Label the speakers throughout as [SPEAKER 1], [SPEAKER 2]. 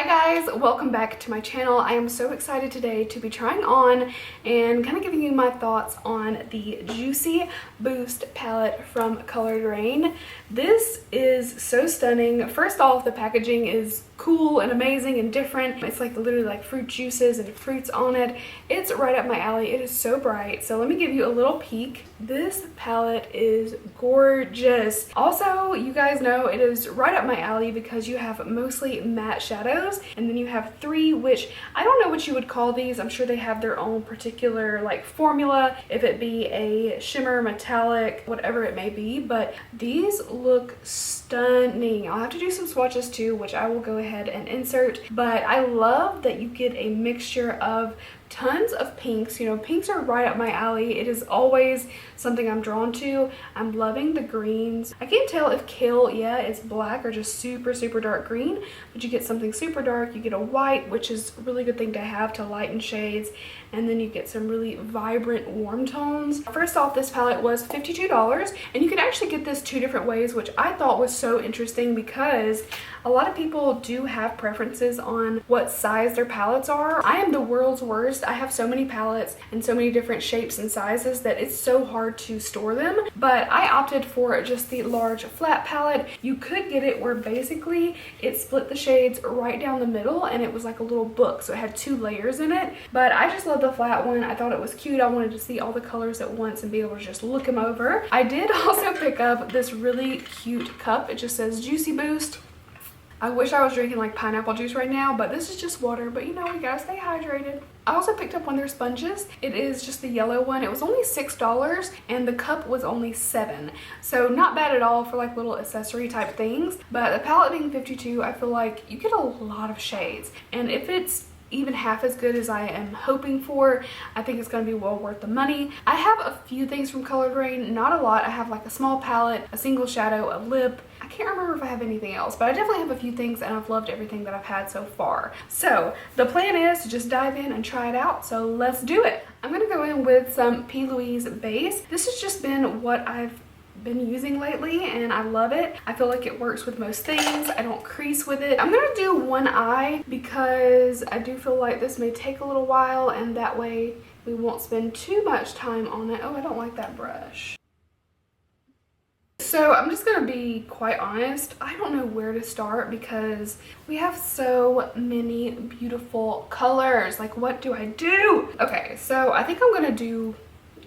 [SPEAKER 1] Hi guys, welcome back to my channel. I am so excited today to be trying on and kind of giving you my thoughts on the Juicy Boost palette from Colored Rain. This is so stunning. First off, the packaging is cool and amazing and different. It's like literally like fruit juices and fruits on it. It's right up my alley. It is so bright. So let me give you a little peek. This palette is gorgeous. Also, you guys know it is right up my alley because you have mostly matte shadows, and then you have three, which I don't know what you would call these. I'm sure they have their own particular like formula, if it be a shimmer, metallic, whatever it may be, but these look stunning. I'll have to do some swatches too, which I will go ahead and insert, but I love that you get a mixture of tons of pinks. You know, pinks are right up my alley. It is always something I'm drawn to. I'm loving the greens. I can't tell if kale, yeah, is black or just super dark green, but you get something super dark. You get a white, which is a really good thing to have to lighten shades, and then you get some really vibrant warm tones. First off, this palette was $52, and you can actually get this two different ways, which I thought was so interesting because a lot of people do have preferences on what size their palettes are. I am the world's worst. I have so many palettes and so many different shapes and sizes that it's so hard to store them, but I opted for just the large flat palette. You could get it where basically it split the shades right down the middle and it was like a little book, so it had two layers in it, but I just love the flat one. I thought it was cute. I wanted to see all the colors at once and be able to just look them over. I did also pick up this really cute cup. It just says Juicy Boost. I wish I was drinking like pineapple juice right now, but this is just water, but you know, we gotta stay hydrated. I also picked up one of their sponges. It is just the yellow one. It was only $6 and the cup was only $7. So not bad at all for like little accessory type things, but the palette being 52, I feel like you get a lot of shades. And if it's even half as good as I am hoping for, I think it's going to be well worth the money. I have a few things from Colored Rain, not a lot. I have like a small palette, a single shadow, a lip. I can't remember if I have anything else, but I definitely have a few things and I've loved everything that I've had so far. So the plan is to just dive in and try it out, so let's do it. I'm going to go in with some P. Louise base. This has just been what I've been using lately and I love it. I feel like it works with most things. I don't crease with it. I'm gonna do one eye because I do feel like this may take a little while, and that way we won't spend too much time on it. Oh, I don't like that brush. So I'm just gonna be quite honest, I don't know where to start because we have so many beautiful colors. Like, what do I do? Okay, so I think I'm gonna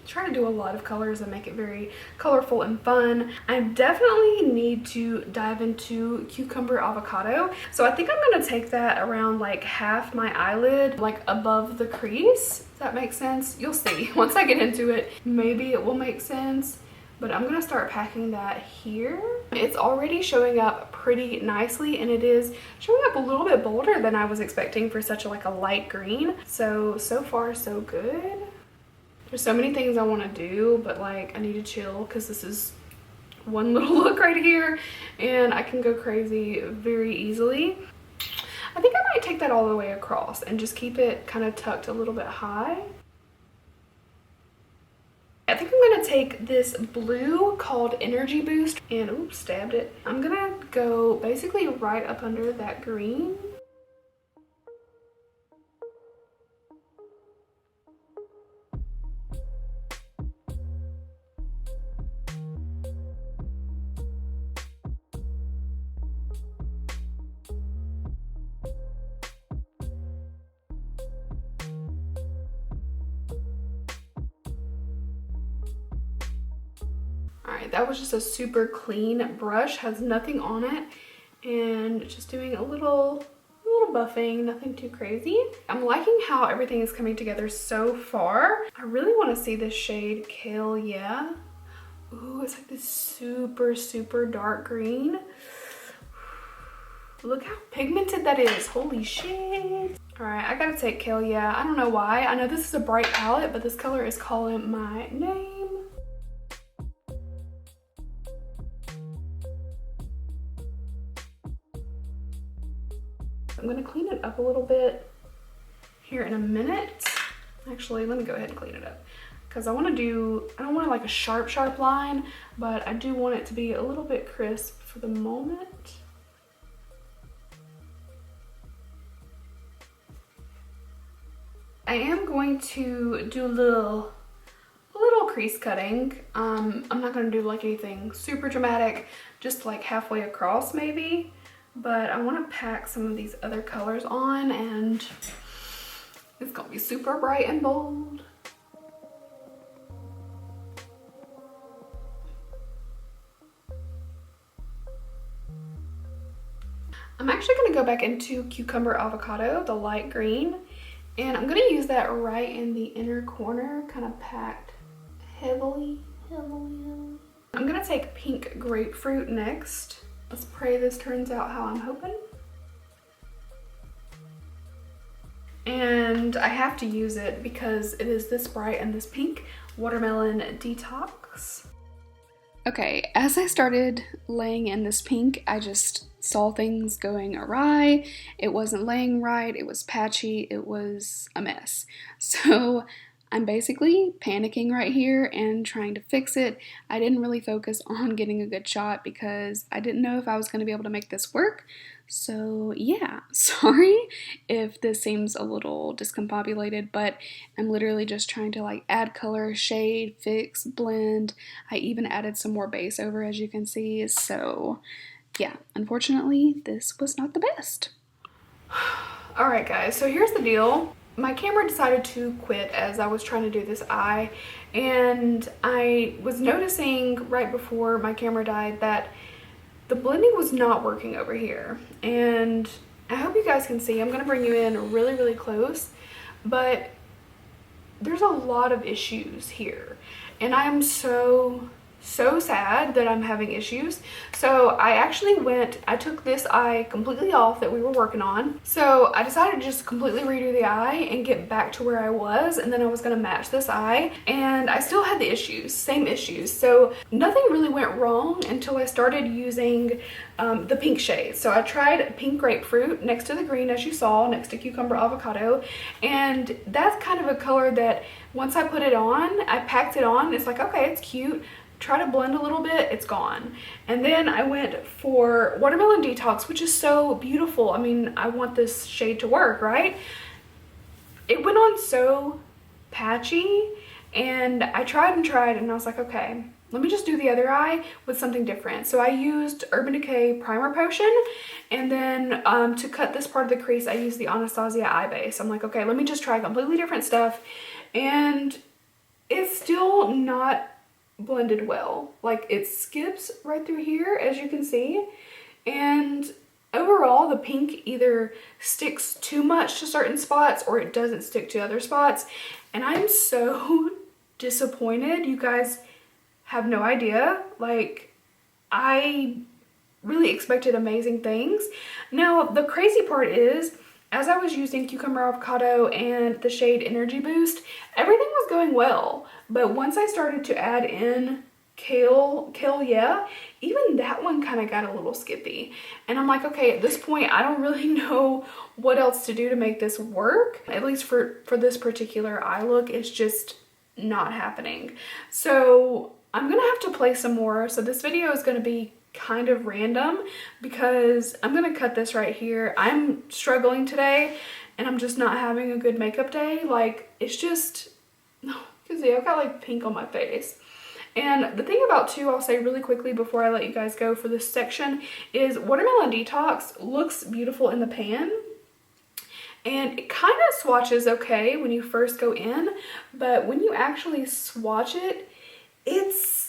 [SPEAKER 1] try to do a lot of colors and make it very colorful and fun. I definitely need to dive into cucumber avocado, so I think I'm gonna take that around like half my eyelid, like above the crease. Does that make sense? You'll see once I get into it. Maybe it will make sense, but I'm gonna start packing that here. It's already showing up pretty nicely, and it is showing up a little bit bolder than I was expecting for such a light green. So far so good. There's so many things I want to do, but like I need to chill because this is one little look right here and I can go crazy very easily. I think I might take that all the way across and just keep it kind of tucked a little bit high. I think I'm going to take this blue called Energy Boost and, oops, stabbed it. I'm going to go basically right up under that green. Alright, that was just a super clean brush, has nothing on it, and just doing a little buffing, nothing too crazy. I'm liking how everything is coming together so far. I really want to see this shade Kale, yeah. Ooh, it's like this super dark green. Look how pigmented that is, holy shit. Alright, I gotta take Kale, yeah. I don't know why. I know this is a bright palette, but this color is calling my name. I'm going to clean it up a little bit here in a minute. Actually, let me go ahead and clean it up because I don't want like a sharp line, but I do want it to be a little bit crisp for the moment. I am going to do a little crease cutting. I'm not going to do like anything super dramatic, just like halfway across maybe. But I want to pack some of these other colors on, and it's going to be super bright and bold. I'm actually going to go back into Cucumber Avocado, the light green, and I'm going to use that right in the inner corner, kind of packed heavily. I'm going to take Pink Grapefruit next. Let's pray this turns out how I'm hoping. And I have to use it because it is this bright and this pink. Watermelon Detox. Okay, as I started laying in this pink, I just saw things going awry. It wasn't laying right, it was patchy, it was a mess. So I'm basically panicking right here and trying to fix it. I didn't really focus on getting a good shot because I didn't know if I was going to be able to make this work. So yeah, sorry if this seems a little discombobulated, but I'm literally just trying to like add color, shade, fix, blend. I even added some more base over, as you can see. So yeah, unfortunately, this was not the best. All right, guys, so here's the deal. My camera decided to quit as I was trying to do this eye, and I was noticing right before my camera died that the blending was not working over here. And I hope you guys can see, I'm going to bring you in really, really close, but there's a lot of issues here. And I am so sad that I'm having issues. So I took this eye completely off that we were working on. So I decided to just completely redo the eye and get back to where I was, and then I was gonna match this eye, and I still had the issues, same issues. So nothing really went wrong until I started using the pink shade. So I tried Pink Grapefruit next to the green, as you saw, next to Cucumber Avocado, and that's kind of a color that once I put it on, I packed it on, it's like, okay, it's cute. Try to blend a little bit, it's gone. And then I went for Watermelon Detox, which is so beautiful. I mean, I want this shade to work, right? It went on so patchy, and I tried and I was like, okay, let me just do the other eye with something different. So I used Urban Decay Primer Potion, and then to cut this part of the crease, I used the Anastasia Eye Base. I'm like, okay, let me just try completely different stuff, and it's still not blended well. Like, it skips right through here, as you can see, and overall the pink either sticks too much to certain spots or it doesn't stick to other spots, and I'm so disappointed. You guys have no idea. Like, I really expected amazing things. Now the crazy part is, as I was using Cucumber Avocado and the shade Energy Boost, everything was going well. But once I started to add in Kale, yeah, even that one kind of got a little skippy. And I'm like, okay, at this point, I don't really know what else to do to make this work. At least for this particular eye look, it's just not happening. So I'm gonna have to play some more. So this video is gonna be kind of random because I'm gonna cut this right here. I'm struggling today and I'm just not having a good makeup day. Like, it's just, you can see I've got like pink on my face. And the thing about too, I'll say really quickly before I let you guys go for this section, is Watermelon Detox looks beautiful in the pan. And it kind of swatches okay when you first go in, but when you actually swatch it, it's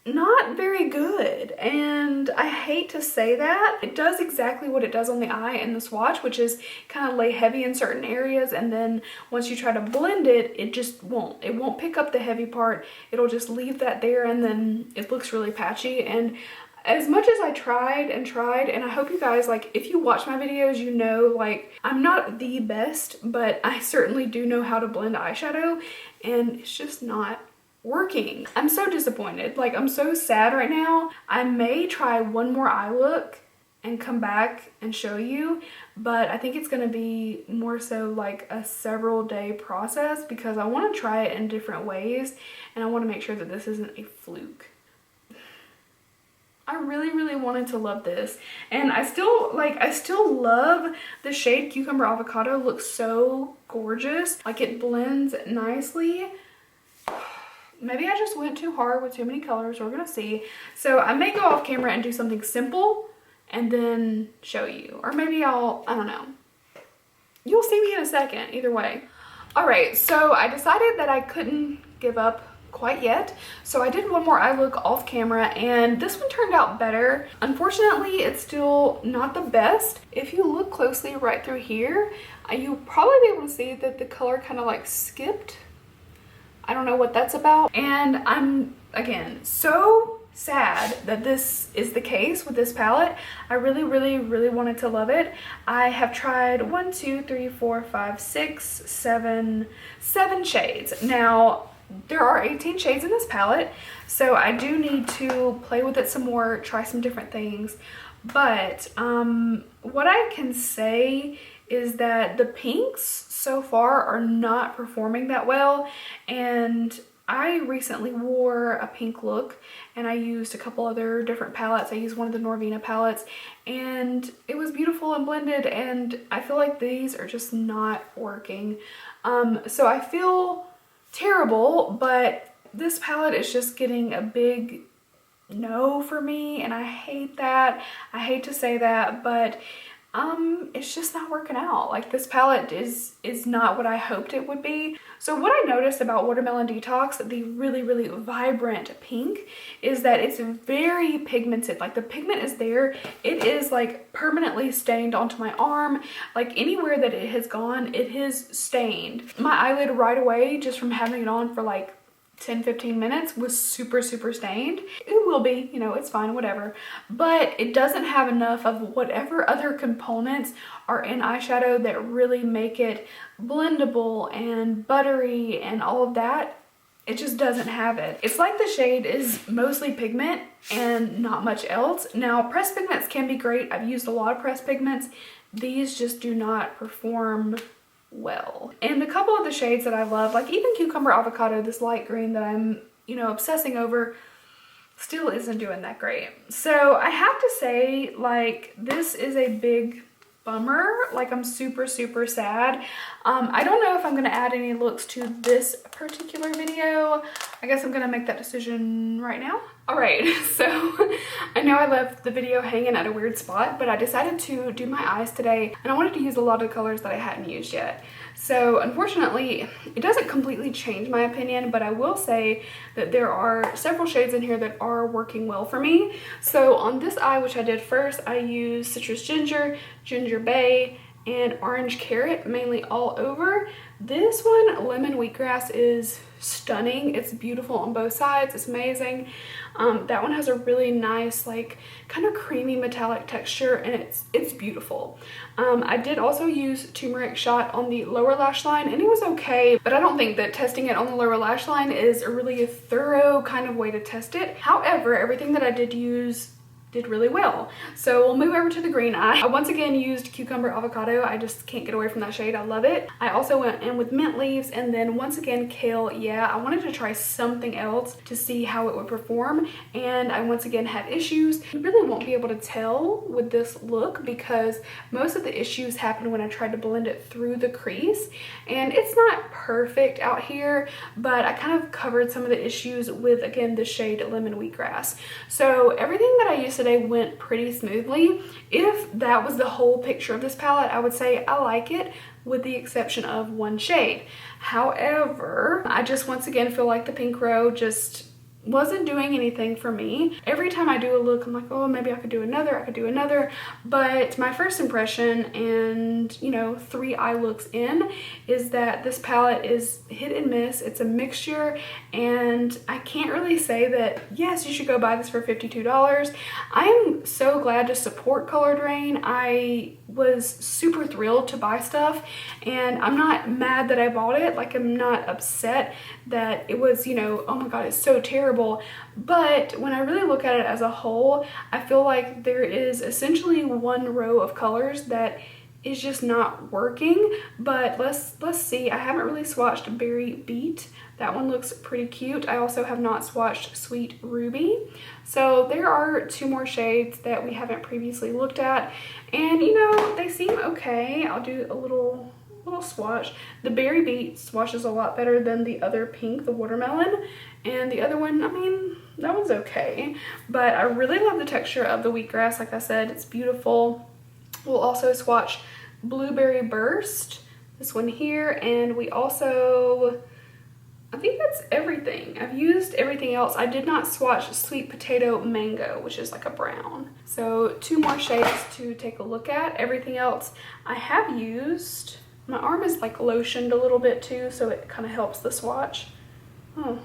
[SPEAKER 1] not very good. And I hate to say that. It does exactly what it does on the eye in the swatch, which is kind of lay heavy in certain areas, and then once you try to blend it, it just won't. It won't pick up the heavy part. It'll just leave that there, and then it looks really patchy. And as much as I tried, and I hope you guys, like, if you watch my videos, you know, like, I'm not the best, but I certainly do know how to blend eyeshadow, and it's just not working. I'm so disappointed. Like, I'm so sad right now. I may try one more eye look and come back and show you, but I think it's gonna be more so like a several day process because I want to try it in different ways, and I want to make sure that this isn't a fluke. I really wanted to love this, and I still love the shade Cucumber Avocado. Looks so gorgeous. Like, it blends nicely. Maybe I just went too hard with too many colors. We're gonna see. So I may go off camera and do something simple and then show you, or maybe I don't know. You'll see me in a second, either way. All right, so I decided that I couldn't give up quite yet, so I did one more eye look off camera, and this one turned out better. Unfortunately, it's still not the best. If you look closely right through here, you'll probably be able to see that the color kind of like skipped. I don't know what that's about, and I'm, again, so sad that this is the case with this palette. I really wanted to love it. I have tried 1, 2, 3, 4, 5, 6, 7 shades. Now, there are 18 shades in this palette, so I do need to play with it some more, try some different things. But what I can say is that the pinks so far are not performing that well, and I recently wore a pink look and I used a couple other different palettes. I used one of the Norvina palettes, and it was beautiful and blended, and I feel like these are just not working. So I feel terrible, but this palette is just getting a big no for me, and I hate that. I hate to say that, but it's just not working out. Like, this palette is not what I hoped it would be. So what I noticed about Watermelon Detox, the really vibrant pink, is that it's very pigmented. Like, the pigment is there. It is like permanently stained onto my arm. Like, anywhere that it has gone, it has stained. My eyelid right away, just from having it on for like 10-15 minutes, was super stained. It will be, you know, it's fine, whatever, but it doesn't have enough of whatever other components are in eyeshadow that really make it blendable and buttery and all of that. It just doesn't have it. It's like the shade is mostly pigment and not much else. Now, pressed pigments can be great. I've used a lot of pressed pigments. These just do not perform well. And a couple of the shades that I love, like even Cucumber Avocado, this light green that I'm, you know, obsessing over, still isn't doing that great. So I have to say, like, this is a big bummer. Like, I'm super I don't know if I'm gonna add any looks to this particular video. I guess I'm gonna make that decision right now. All right, so I know I left the video hanging at a weird spot, but I decided to do my eyes today, and I wanted to use a lot of colors that I hadn't used yet. So unfortunately, it doesn't completely change my opinion, but I will say that there are several shades in here that are working well for me. So on this eye, which I did first, I used Citrus Ginger, Ginger Bay, and Orange Carrot, mainly all over. This one, Lemon Wheatgrass, is stunning. It's beautiful on both sides. It's amazing. That one has a really nice, like, kind of creamy metallic texture, and it's beautiful. I did also use Turmeric Shot on the lower lash line, and it was okay, but I don't think that testing it on the lower lash line is a really thorough kind of way to test it. However, everything that I did use did really well. So we'll move over to the green eye. I once again used Cucumber Avocado. I just can't get away from that shade. I love it. I also went in with Mint Leaves, and then once again Kale. Yeah, I wanted to try something else to see how it would perform, and I once again had issues. You really won't be able to tell with this look because most of the issues happened when I tried to blend it through the crease, and it's not perfect out here, but I kind of covered some of the issues with, again, the shade Lemon Wheatgrass. So everything that I used today went pretty smoothly. If that was the whole picture of this palette, I would say I like it, with the exception of one shade. However, I just once again feel like the Pink Row just wasn't doing anything for me. Every time I do a look, I'm like, oh, maybe I could do another, but my first impression, and you know, 3 eye looks in, is that this palette is hit and miss. It's a mixture, and I can't really say that yes, you should go buy this for $52. I am so glad to support Colored Rain. I was super thrilled to buy stuff, and I'm not mad that I bought it. Like, I'm not upset that it was, you know, oh my god, it's so terrible. But when I really look at it as a whole, I feel like there is essentially one row of colors that is just not working. But let's see. I haven't really swatched Berry Beet. That one looks pretty cute. I also have not swatched Sweet Ruby. So there are 2 more shades that we haven't previously looked at, and you know, they seem okay. I'll do a little swatch. The Berry Beet swatches a lot better than the other pink, the watermelon, and the other one, I mean, that one's okay. But I really love the texture of the wheatgrass. Like I said, it's beautiful. We'll also swatch Blueberry Burst, this one here, and we also, I think that's everything. I've used everything else. I did not swatch Sweet Potato Mango, which is like a brown. So 2 more shades to take a look at. Everything else I have used. My arm is like lotioned a little bit too, so it kind of helps the swatch. Oh,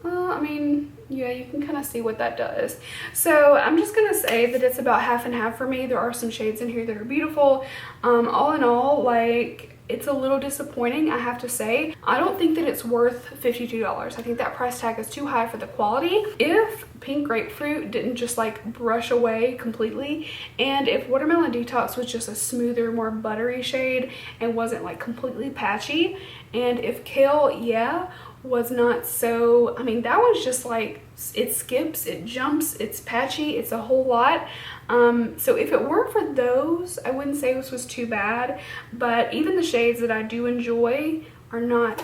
[SPEAKER 1] I mean, yeah, you can kind of see what that does. So I'm just gonna say that it's about half and half for me. There are some shades in here that are beautiful. All in all, like, it's a little disappointing, I have to say. I don't think that it's worth $52. I think that price tag is too high for the quality. If Pink Grapefruit didn't just like brush away completely, and if Watermelon Detox was just a smoother, more buttery shade and wasn't like completely patchy, and if Kale Yeah was not so, I mean, that was just like, it skips, it jumps, it's patchy, it's a whole lot. So if it weren't for those, I wouldn't say this was too bad, but even the shades that I do enjoy are not.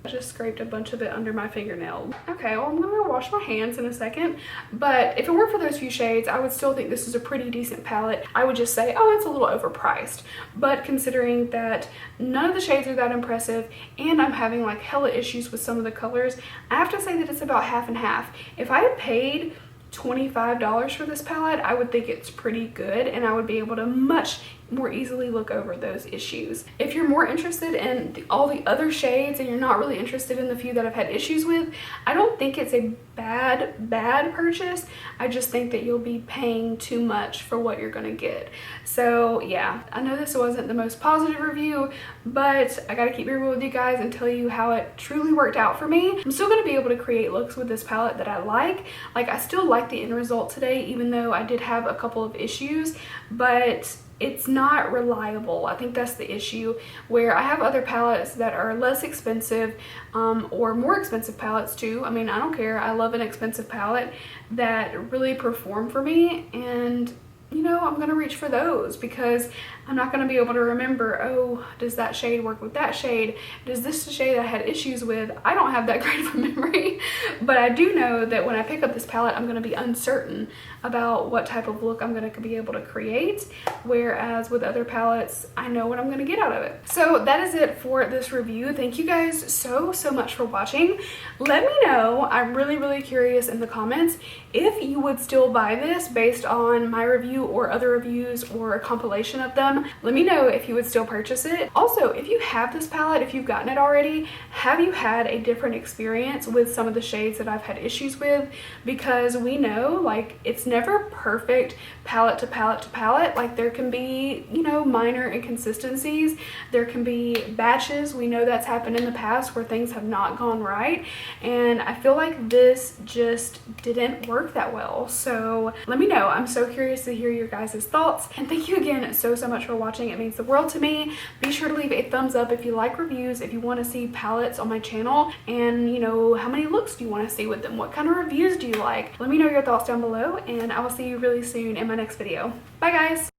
[SPEAKER 1] I just scraped a bunch of it under my fingernail. Okay, well, I'm gonna wash my hands in a second, but if it weren't for those few shades, I would still think this is a pretty decent palette. I would just say, oh, it's a little overpriced. But considering that none of the shades are that impressive, and I'm having like hella issues with some of the colors, I have to say that it's about half and half. If I had paid $25 for this palette, I would think it's pretty good, and I would be able to much more easily look over those issues. If you're more interested in all the other shades and you're not really interested in the few that I've had issues with, I don't think it's a bad purchase. I just think that you'll be paying too much for what you're gonna get. So yeah, I know this wasn't the most positive review, but I gotta keep it real with you guys and tell you how it truly worked out for me. I'm still gonna be able to create looks with this palette that I like. Like, I still like the end result today, even though I did have a couple of issues, but it's not reliable. I think that's the issue, where I have other palettes that are less expensive, or more expensive palettes too. I mean, I don't care. I love an expensive palette that really perform for me, and you know, I'm gonna reach for those because I'm not gonna be able to remember, oh, does that shade work with that shade? Does this the shade I had issues with? I don't have that great of a memory, but I do know that when I pick up this palette, I'm gonna be uncertain about what type of look I'm gonna be able to create, whereas with other palettes, I know what I'm gonna get out of it. So that is it for this review. Thank you guys so much for watching. Let me know, I'm really curious in the comments, if you would still buy this based on my review or other reviews or a compilation of them. Let me know if you would still purchase it. Also, if you have this palette, if you've gotten it already, have you had a different experience with some of the shades that I've had issues with? Because we know, like, it's never perfect palette to palette to palette. Like, there can be, you know, minor inconsistencies. There can be batches. We know that's happened in the past where things have not gone right. And I feel like this just didn't work that well. So let me know. I'm so curious to hear your guys' thoughts. And thank you again so much for watching. It means the world to me. Be sure to leave a thumbs up if you like reviews, if you want to see palettes on my channel, and you know, how many looks do you want to see with them? What kind of reviews do you like? Let me know your thoughts down below, and I will see you really soon in my next video. Bye guys!